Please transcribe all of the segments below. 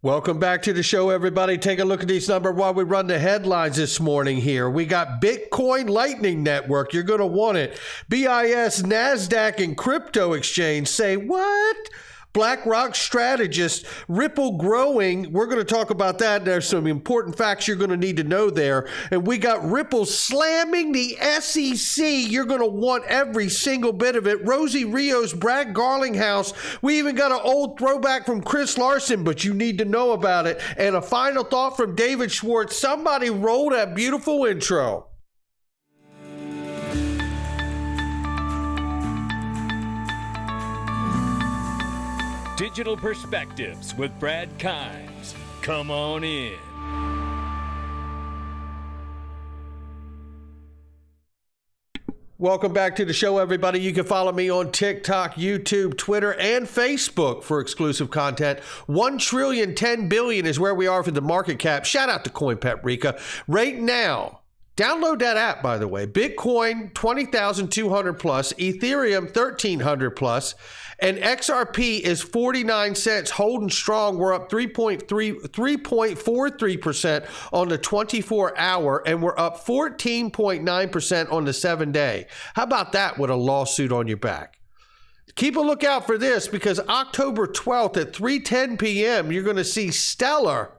Welcome back to the show, everybody. Take a look at these numbers while we run the headlines this morning here. We got Bitcoin Lightning Network. You're going to want it. BIS, NASDAQ, and crypto exchange say what? BlackRock strategist, Ripple growing. We're going to talk about that. There's some important facts you're going to need to know there. And we got Ripple slamming the SEC. You're going to want every single bit of it. Rosie Rios, Brad Garlinghouse. We even got an old throwback from Chris Larson, but you need to know about it. And a final thought from David Schwartz. Somebody roll that beautiful intro. Digital Perspectives with Brad Kimes. Come on in. Welcome back to the show, everybody. You can follow me on TikTok, YouTube, Twitter, and Facebook for exclusive content. 1,010 billion is where we are for the market cap. Shout out to Coin Paprika. Right now, download that app, by the way. Bitcoin, 20,200 plus. Ethereum, 1,300 plus. And XRP is 49 cents, holding strong. We're up 3.43% on the 24-hour, and we're up 14.9% on the 7-day. How about that with a lawsuit on your back? Keep a lookout for this, because October 12th at 3:10 p.m., you're going to see Stellar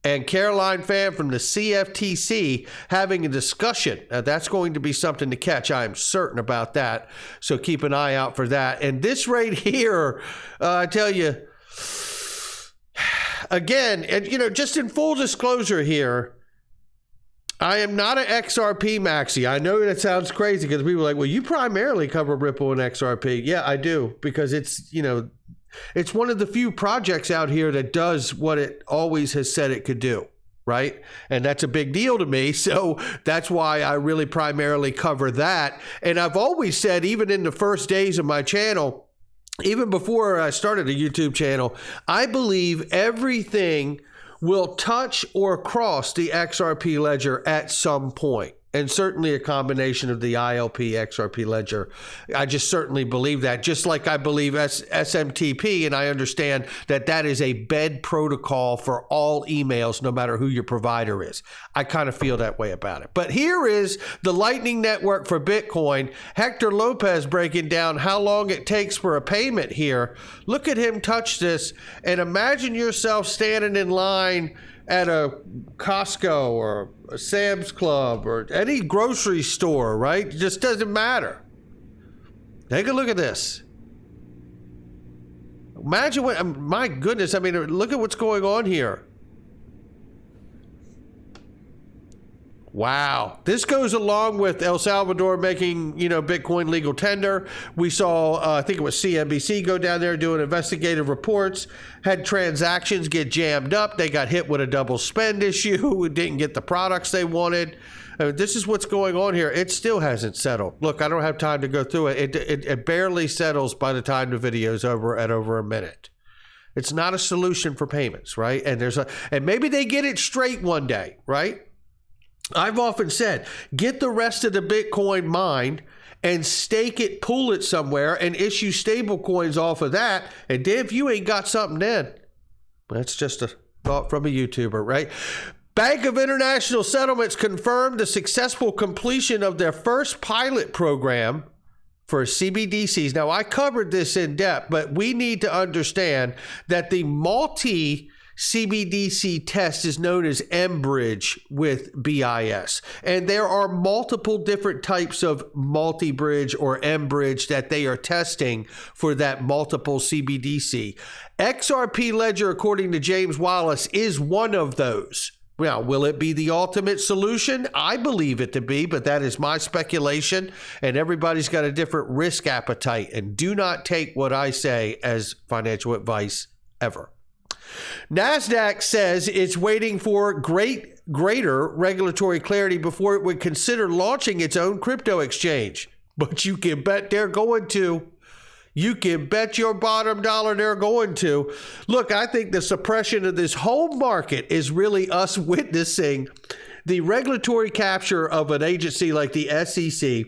and Caroline Pham from the CFTC having a discussion. Now, that's going to be something to catch. I am certain about that. So keep an eye out for that. And this right here, I tell you, again, and just in full disclosure here, I am not an XRP maxi. I know that sounds crazy because people are like, well, you primarily cover Ripple and XRP. Yeah, I do, because it's, it's one of the few projects out here that does what it always has said it could do, right? And that's a big deal to me. So that's why I really primarily cover that. And I've always said, even in the first days of my channel, even before I started a YouTube channel, I believe everything will touch or cross the XRP ledger at some point. And certainly a combination of the ILP XRP ledger. I just certainly believe that, just like I believe SMTP, and I understand that that is a bed protocol for all emails, no matter who your provider is. I kind of feel that way about it. But here is the Lightning Network for Bitcoin. Hector Lopez breaking down how long it takes for a payment here. Look at him touch this, and imagine yourself standing in line at a Costco or a Sam's Club or any grocery store, right? It just doesn't matter. Take a look at this. Imagine what, my goodness, I mean, look at what's going on here. Wow. This goes along with El Salvador making, Bitcoin legal tender. We saw, I think it was CNBC go down there doing investigative reports, had transactions get jammed up. They got hit with a double spend issue, didn't get the products they wanted. This is what's going on here. It still hasn't settled. Look, I don't have time to go through it. It barely settles by the time the video's over at over a minute. It's not a solution for payments, right? And maybe they get it straight one day, right? I've often said, get the rest of the Bitcoin mined and stake it, pool it somewhere, and issue stable coins off of that. And then if you ain't got something then, that's just a thought from a YouTuber, right? Bank of International Settlements confirmed the successful completion of their first pilot program for CBDCs. Now, I covered this in depth, but we need to understand that the CBDC test is known as mBridge with BIS. And there are multiple different types of multi-bridge or mBridge that they are testing for that multiple CBDC. XRP Ledger, according to James Wallace, is one of those. Now, will it be the ultimate solution? I believe it to be, but that is my speculation, and everybody's got a different risk appetite. And do not take what I say as financial advice ever. NASDAQ says it's waiting for greater regulatory clarity before it would consider launching its own crypto exchange. But you can bet they're going to. You can bet your bottom dollar they're going to. Look, I think the suppression of this whole market is really us witnessing the regulatory capture of an agency like the SEC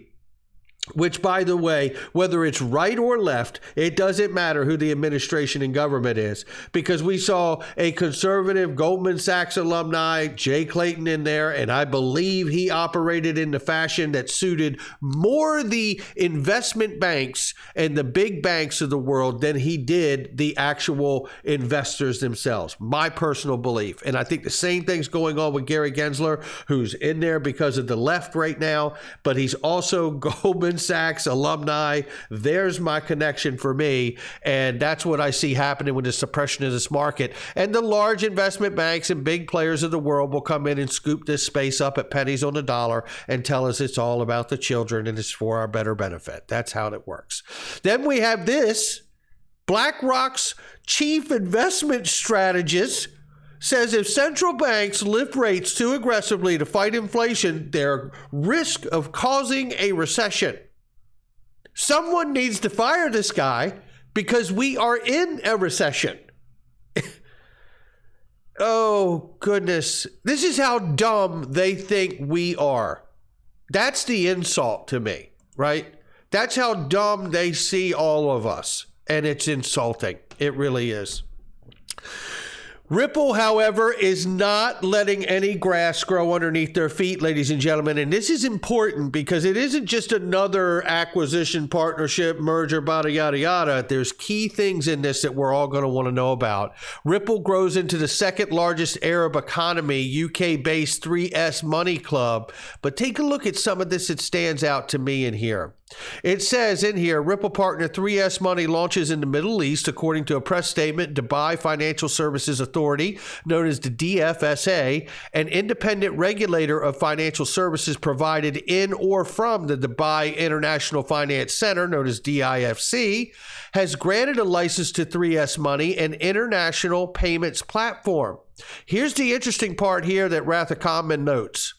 which, by the way, whether it's right or left, it doesn't matter who the administration and government is, because we saw a conservative Goldman Sachs alumni, Jay Clayton, in there, and I believe he operated in the fashion that suited more the investment banks and the big banks of the world than he did the actual investors themselves. My personal belief. And I think the same thing's going on with Gary Gensler, who's in there because of the left right now, but he's also Goldman Sachs alumni. There's my connection for me, and that's what I see happening with the suppression of this market. And the large investment banks and big players of the world will come in and scoop this space up at pennies on the dollar and tell us it's all about the children and it's for our better benefit. That's how it works. Then we have this. BlackRock's chief investment strategist says if central banks lift rates too aggressively to fight inflation, they're risk of causing a recession. Someone needs to fire this guy because we are in a recession. Oh, goodness. This is how dumb they think we are. That's the insult to me, right? That's how dumb they see all of us. And it's insulting. It really is. Ripple, however, is not letting any grass grow underneath their feet, ladies and gentlemen. And this is important because it isn't just another acquisition, partnership, merger, yada, yada, yada. There's key things in this that we're all going to want to know about. Ripple grows into the second largest Arab economy, UK-based 3S Money Club. But take a look at some of this that stands out to me in here. It says in here, Ripple partner 3S Money launches in the Middle East, according to a press statement. Dubai Financial Services Authority, known as the DFSA, an independent regulator of financial services provided in or from the Dubai International Finance Center, known as DIFC, has granted a license to 3S Money, an international payments platform. Here's the interesting part here that Ratha Khanman notes.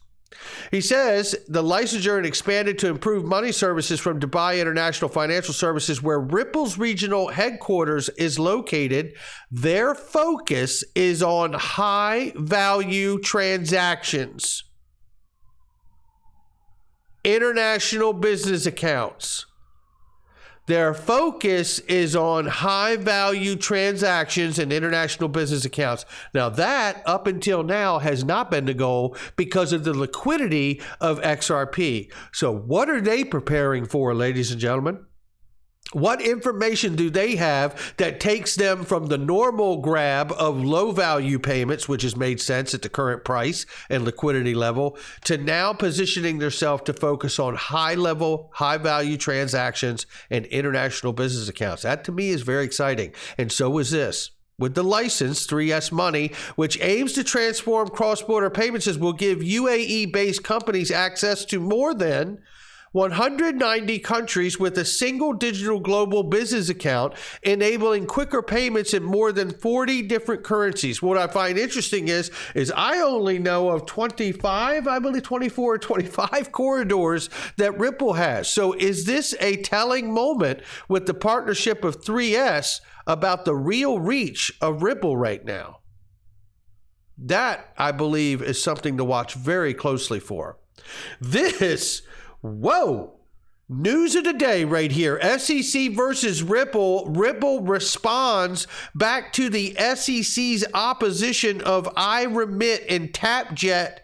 He says the licensure and expanded to improve money services from Dubai International Financial Services, where Ripple's regional headquarters is located. Their focus is on high-value transactions, international business accounts. Their focus is on high-value transactions and international business accounts. Now that, up until now, has not been the goal because of the liquidity of XRP. So what are they preparing for, ladies and gentlemen? What information do they have that takes them from the normal grab of low value payments, which has made sense at the current price and liquidity level, to now positioning themselves to focus on high level, high value transactions and international business accounts? That to me is very exciting. And so is this. With the license, 3S Money, which aims to transform cross-border payments, will give UAE-based companies access to more than 190 countries with a single digital global business account, enabling quicker payments in more than 40 different currencies. What I find interesting is I only know of 25, I believe 24 or 25 corridors that Ripple has. So is this a telling moment with the partnership of 3S about the real reach of Ripple right now? That, I believe, is something to watch very closely for. Whoa, news of the day right here. SEC versus Ripple. Ripple responds back to the SEC's opposition of iRemit and TapJet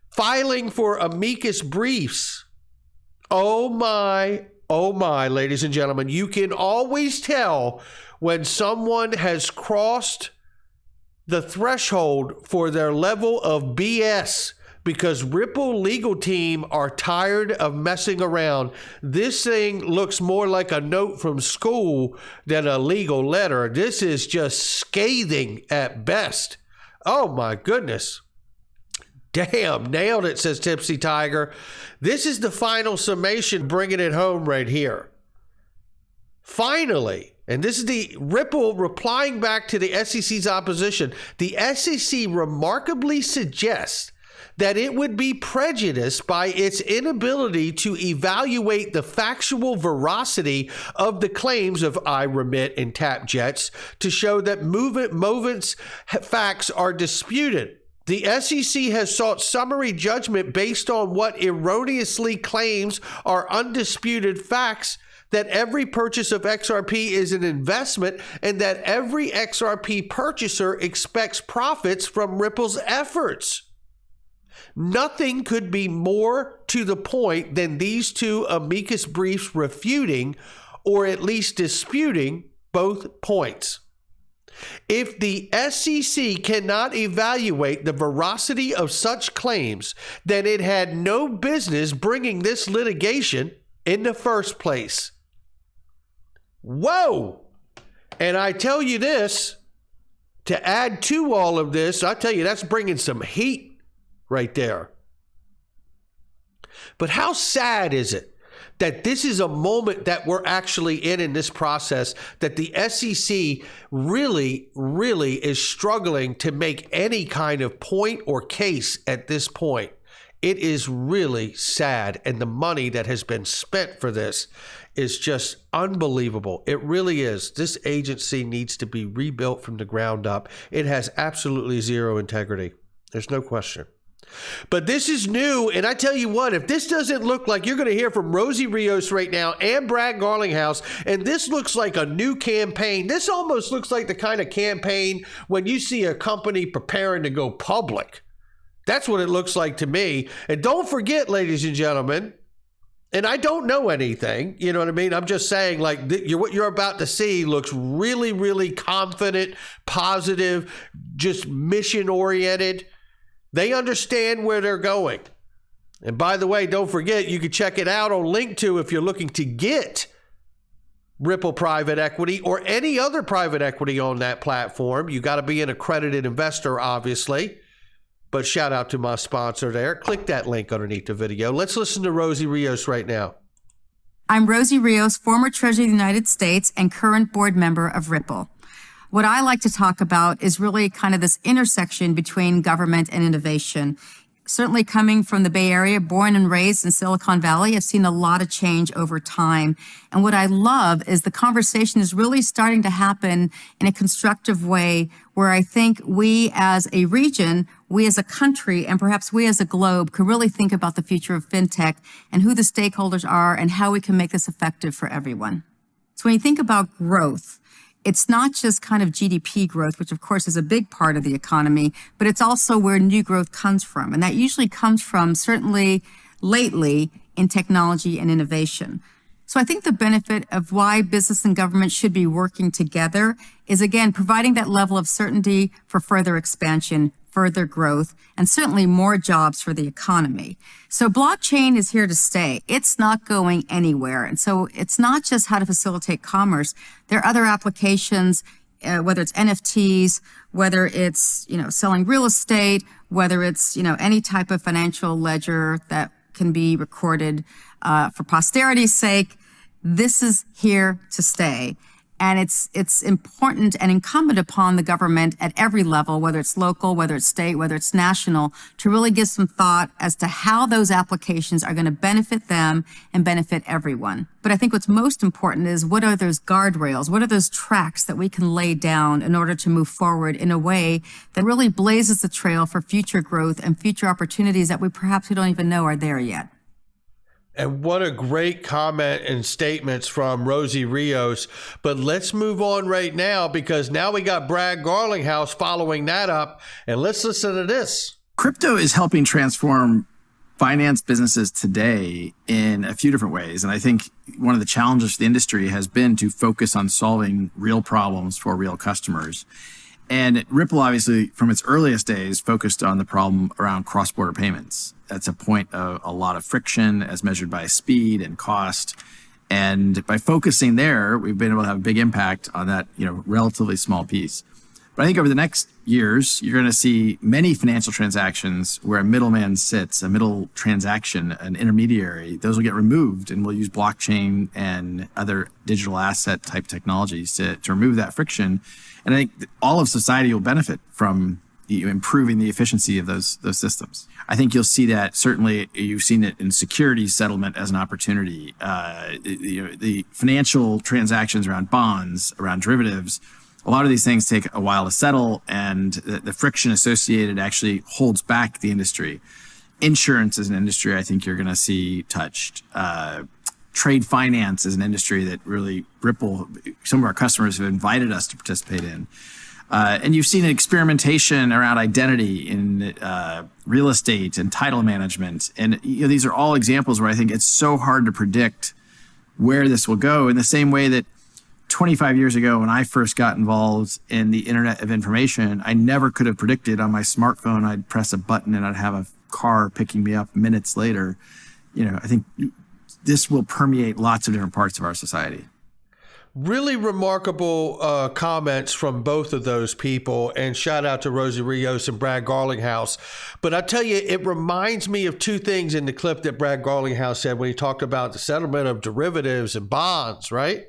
filing for amicus briefs. Oh my, ladies and gentlemen. You can always tell when someone has crossed the threshold for their level of BS, because Ripple legal team are tired of messing around. This thing looks more like a note from school than a legal letter. This is just scathing at best. Oh my goodness. Damn, nailed it, says Tipsy Tiger. This is the final summation, bringing it home right here. Finally, and this is the Ripple replying back to the SEC's opposition. The SEC remarkably suggests that it would be prejudiced by its inability to evaluate the factual veracity of the claims of iRemit and TapJets to show that Movent's facts are disputed. The SEC has sought summary judgment based on what erroneously claims are undisputed facts that every purchase of XRP is an investment and that every XRP purchaser expects profits from Ripple's efforts. Nothing could be more to the point than these two amicus briefs refuting or at least disputing both points. If the SEC cannot evaluate the veracity of such claims, then it had no business bringing this litigation in the first place. Whoa! And I tell you this, to add to all of this, I tell you, that's bringing some heat right there. But how sad is it that this is a moment that we're actually in this process, that the SEC really, really is struggling to make any kind of point or case at this point. It is really sad. And the money that has been spent for this is just unbelievable. It really is. This agency needs to be rebuilt from the ground up. It has absolutely zero integrity. There's no question. But this is new, and I tell you what, if this doesn't look like, you're going to hear from Rosie Rios right now and Brad Garlinghouse, and this looks like a new campaign. This almost looks like the kind of campaign when you see a company preparing to go public. That's what it looks like to me. And don't forget, ladies and gentlemen, and I don't know anything, you know what I mean? I'm just saying, like, what you're about to see looks really, really confident, positive, just mission-oriented. They understand where they're going. And by the way, don't forget, you can check it out on Link2 if you're looking to get Ripple private equity or any other private equity on that platform. You got to be an accredited investor, obviously. But shout out to my sponsor there. Click that link underneath the video. Let's listen to Rosie Rios right now. I'm Rosie Rios, former Treasurer of the United States and current board member of Ripple. What I like to talk about is really kind of this intersection between government and innovation. Certainly coming from the Bay Area, born and raised in Silicon Valley, I've seen a lot of change over time. And what I love is the conversation is really starting to happen in a constructive way where I think we as a region, we as a country, and perhaps we as a globe can really think about the future of fintech and who the stakeholders are and how we can make this effective for everyone. So when you think about growth, it's not just kind of GDP growth, which of course is a big part of the economy, but it's also where new growth comes from. And that usually comes from, certainly lately, in technology and innovation. So I think the benefit of why business and government should be working together is, again, providing that level of certainty for further expansion, further growth, and certainly more jobs for the economy. So blockchain is here to stay. It's not going anywhere. And so it's not just how to facilitate commerce. There are other applications, whether it's NFTs, whether it's, selling real estate, whether it's, any type of financial ledger that can be recorded for posterity's sake. This is here to stay. And it's important and incumbent upon the government at every level, whether it's local, whether it's state, whether it's national, to really give some thought as to how those applications are going to benefit them and benefit everyone. But I think what's most important is, what are those guardrails? What are those tracks that we can lay down in order to move forward in a way that really blazes the trail for future growth and future opportunities that we don't even know are there yet? And what a great comment and statements from Rosie Rios. But let's move on right now, because now we got Brad Garlinghouse following that up. And let's listen to this. Crypto is helping transform finance businesses today in a few different ways. And I think one of the challenges for the industry has been to focus on solving real problems for real customers. And Ripple, obviously, from its earliest days, focused on the problem around cross-border payments. That's a point of a lot of friction as measured by speed and cost. And by focusing there, we've been able to have a big impact on that, relatively small piece. But I think over the next years, you're going to see many financial transactions where a middleman sits, a middle transaction, an intermediary. Those will get removed, and we'll use blockchain and other digital asset type technologies to remove that friction. And I think all of society will benefit from improving the efficiency of those systems. I think you'll see that. Certainly, you've seen it in securities settlement as an opportunity. The financial transactions around bonds, around derivatives, a lot of these things take a while to settle, and the friction associated actually holds back the industry. Insurance is an industry I think you're going to see touched. Trade finance is an industry that really Ripple, some of our customers have invited us to participate in. And you've seen experimentation around identity in real estate and title management. And these are all examples where I think it's so hard to predict where this will go, in the same way that 25 years ago, when I first got involved in the Internet of Information, I never could have predicted on my smartphone I'd press a button and I'd have a car picking me up minutes later. I think this will permeate lots of different parts of our society. Really remarkable comments from both of those people, and shout out to Rosie Rios and Brad Garlinghouse. But I tell you, it reminds me of two things in the clip that Brad Garlinghouse said when he talked about the settlement of derivatives and bonds, right?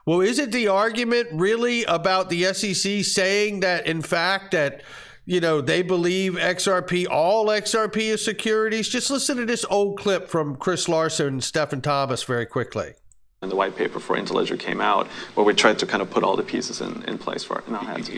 Well, isn't the argument really about the SEC saying that, in fact, that they believe all XRP is securities? Just listen to this old clip from Chris Larson and Stephen Thomas very quickly. And the white paper for Interledger came out, where we tried to kind of put all the pieces in place for it.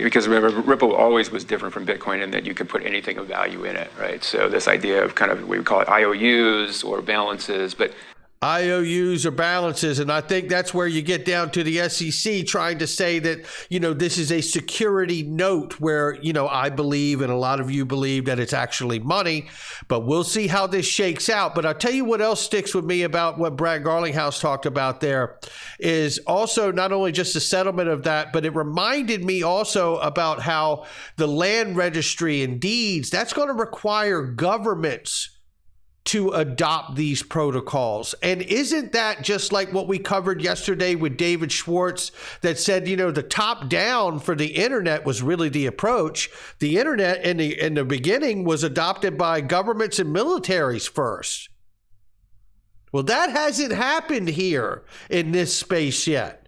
Because remember, Ripple always was different from Bitcoin in that you could put anything of value in it, right? So this idea of kind of, we would call it IOUs or balances, but IOUs or balances. And I think that's where you get down to the SEC trying to say that, this is a security note where, I believe and a lot of you believe that it's actually money, but we'll see how this shakes out. But I'll tell you what else sticks with me about what Brad Garlinghouse talked about there is also not only just the settlement of that, but it reminded me also about how the land registry and deeds, that's going to require governments to adopt these protocols. And isn't that just like what we covered yesterday with David Schwartz that said, the top down for the internet was really the approach. The internet in the beginning was adopted by governments and militaries first. Well, that hasn't happened here in this space yet.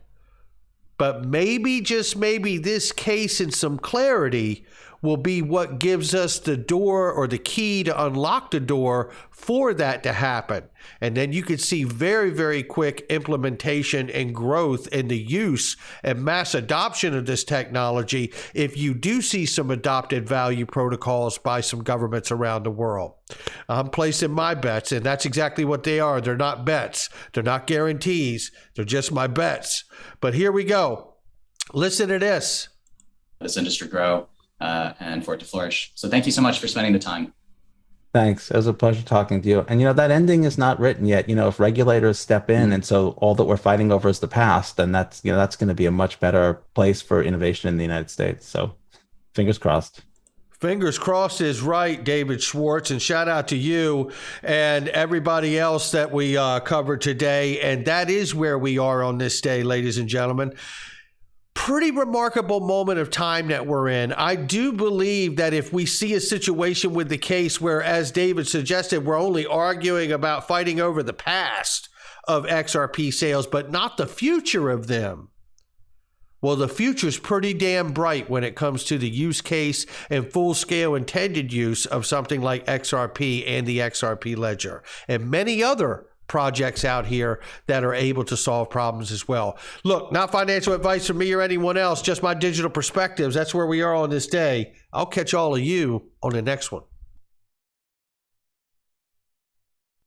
But maybe, just maybe, this case and some clarity will be what gives us the door or the key to unlock the door for that to happen. And then you could see very, very quick implementation and growth in the use and mass adoption of this technology if you do see some adopted value protocols by some governments around the world. I'm placing my bets, and that's exactly what they are. They're not bets. They're not guarantees. They're just my bets. But here we go. Listen to this. This industry grow. And for it to flourish. So thank you so much for spending the time. Thanks. It was a pleasure talking to you. And, that ending is not written yet. If regulators step in and so all that we're fighting over is the past, then that's going to be a much better place for innovation in the United States. So fingers crossed. Fingers crossed is right, David Schwartz, and shout out to you and everybody else that we covered today. And that is where we are on this day, ladies and gentlemen. Pretty remarkable moment of time that we're in. I do believe that if we see a situation with the case where, as David suggested, we're only arguing about fighting over the past of XRP sales, but not the future of them. Well, the future's pretty damn bright when it comes to the use case and full-scale intended use of something like XRP and the XRP ledger and many other projects out here that are able to solve problems as well. Look, not financial advice from me or anyone else, just my digital perspectives. That's where we are on this day. I'll catch all of you on the next one.